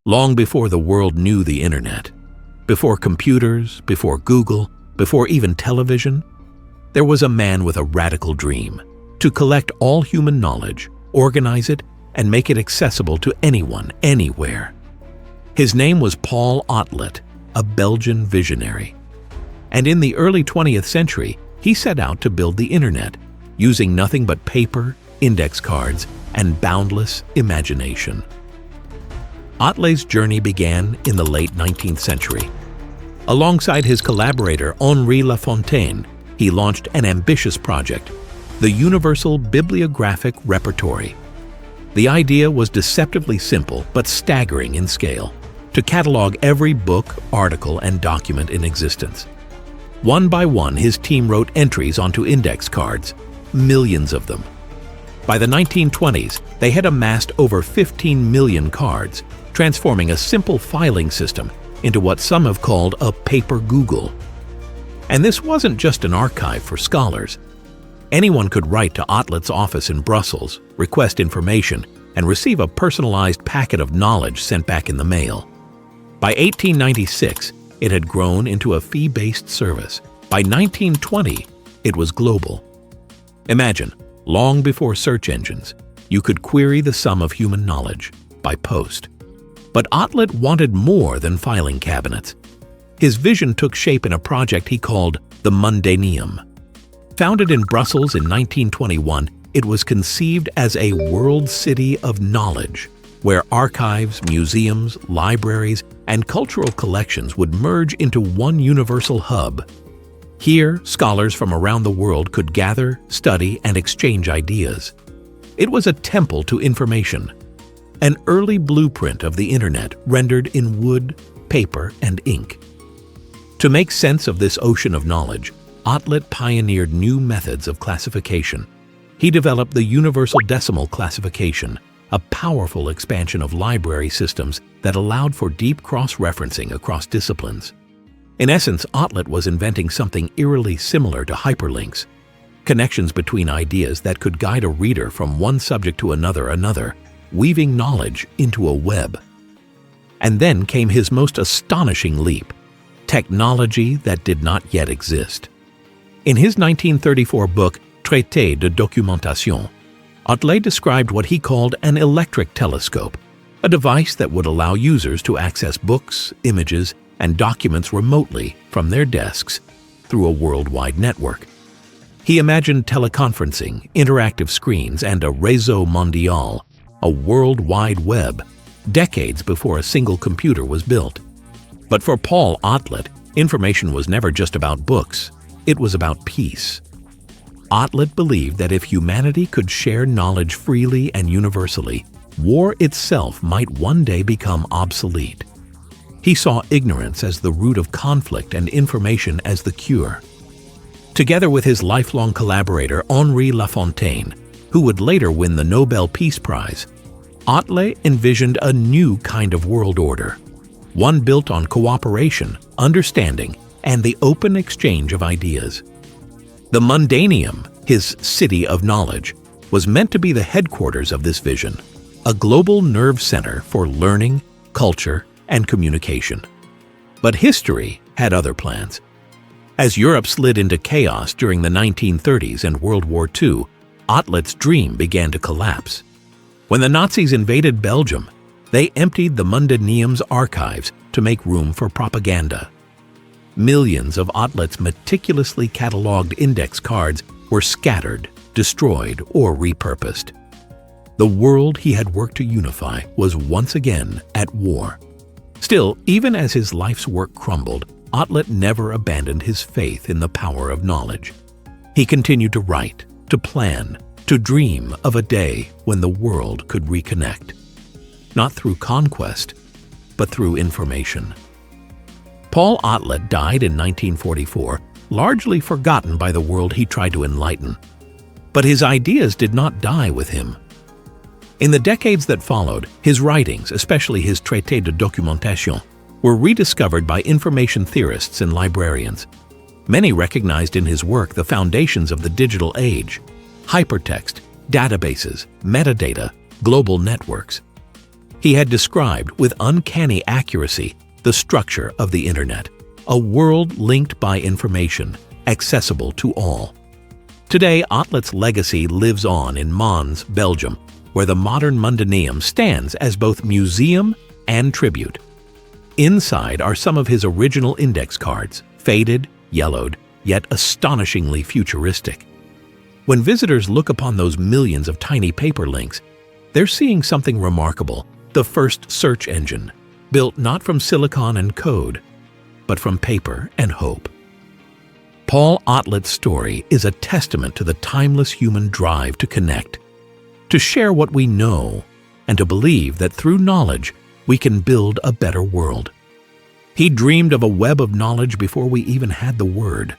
Long before the world knew the internet, before computers, before Google, before even television, there was a man with a radical dream: to collect all human knowledge, organize it, and make it accessible to anyone, anywhere. His name was Paul Otlet, a Belgian visionary. And in the early 20th century, he set out to build the internet, using nothing but paper, index cards, and boundless imagination. Otlet's journey began in the late 19th century. Alongside his collaborator Henri Lafontaine, he launched an ambitious project, the Universal Bibliographic Repertory. The idea was deceptively simple but staggering in scale: to catalog every book, article, and document in existence. One by one, his team wrote entries onto index cards, millions of them. By the 1920s, they had amassed over 15 million cards, transforming a simple filing system into what some have called a paper Google. And this wasn't just an archive for scholars. Anyone could write to Otlet's office in Brussels, request information, and receive a personalized packet of knowledge sent back in the mail. By 1896, it had grown into a fee-based service. By 1920, it was global. Imagine, long before search engines, you could query the sum of human knowledge by post. But Otlet wanted more than filing cabinets. His vision took shape in a project he called the Mundaneum. Founded in Brussels in 1921, it was conceived as a world city of knowledge, where archives, museums, libraries, and cultural collections would merge into one universal hub. Here, scholars from around the world could gather, study, and exchange ideas. It was a temple to information, an early blueprint of the internet rendered in wood, paper, and ink. To make sense of this ocean of knowledge, Otlet pioneered new methods of classification. He developed the Universal Decimal Classification, a powerful expansion of library systems that allowed for deep cross-referencing across disciplines. In essence, Otlet was inventing something eerily similar to hyperlinks, connections between ideas that could guide a reader from one subject to another, weaving knowledge into a web. And then came his most astonishing leap: technology that did not yet exist. In his 1934 book, Traité de Documentation, Otlet described what he called an electric telescope, a device that would allow users to access books, images, and documents remotely from their desks through a worldwide network. He imagined teleconferencing, interactive screens, and a réseau mondial, a worldwide web, decades before a single computer was built. But for Paul Otlet, information was never just about books, it was about peace. Otlet believed that if humanity could share knowledge freely and universally, war itself might one day become obsolete. He saw ignorance as the root of conflict and information as the cure. Together with his lifelong collaborator Henri Lafontaine, who would later win the Nobel Peace Prize, Otlet envisioned a new kind of world order, one built on cooperation, understanding, and the open exchange of ideas. The Mundaneum, his city of knowledge, was meant to be the headquarters of this vision, a global nerve center for learning, culture, and communication. But history had other plans. As Europe slid into chaos during the 1930s and World War II, Otlet's dream began to collapse. When the Nazis invaded Belgium, they emptied the Mundaneum's archives to make room for propaganda. Millions of Otlet's meticulously catalogued index cards were scattered, destroyed, or repurposed. The world he had worked to unify was once again at war. Still, even as his life's work crumbled, Otlet never abandoned his faith in the power of knowledge. He continued to write, to plan, to dream of a day when the world could reconnect. Not through conquest, but through information. Paul Otlet died in 1944, largely forgotten by the world he tried to enlighten. But his ideas did not die with him. In the decades that followed, his writings, especially his Traité de Documentation, were rediscovered by information theorists and librarians. Many recognized in his work the foundations of the digital age: hypertext, databases, metadata, global networks. He had described with uncanny accuracy the structure of the Internet, a world linked by information, accessible to all. Today, Otlet's legacy lives on in Mons, Belgium, where the modern Mundaneum stands as both museum and tribute. Inside are some of his original index cards, faded, yellowed, yet astonishingly futuristic. When visitors look upon those millions of tiny paper links, they're seeing something remarkable: the first search engine, built not from silicon and code, but from paper and hope. Paul Otlet's story is a testament to the timeless human drive to connect, to share what we know, and to believe that through knowledge we can build a better world. He dreamed of a web of knowledge before we even had the word.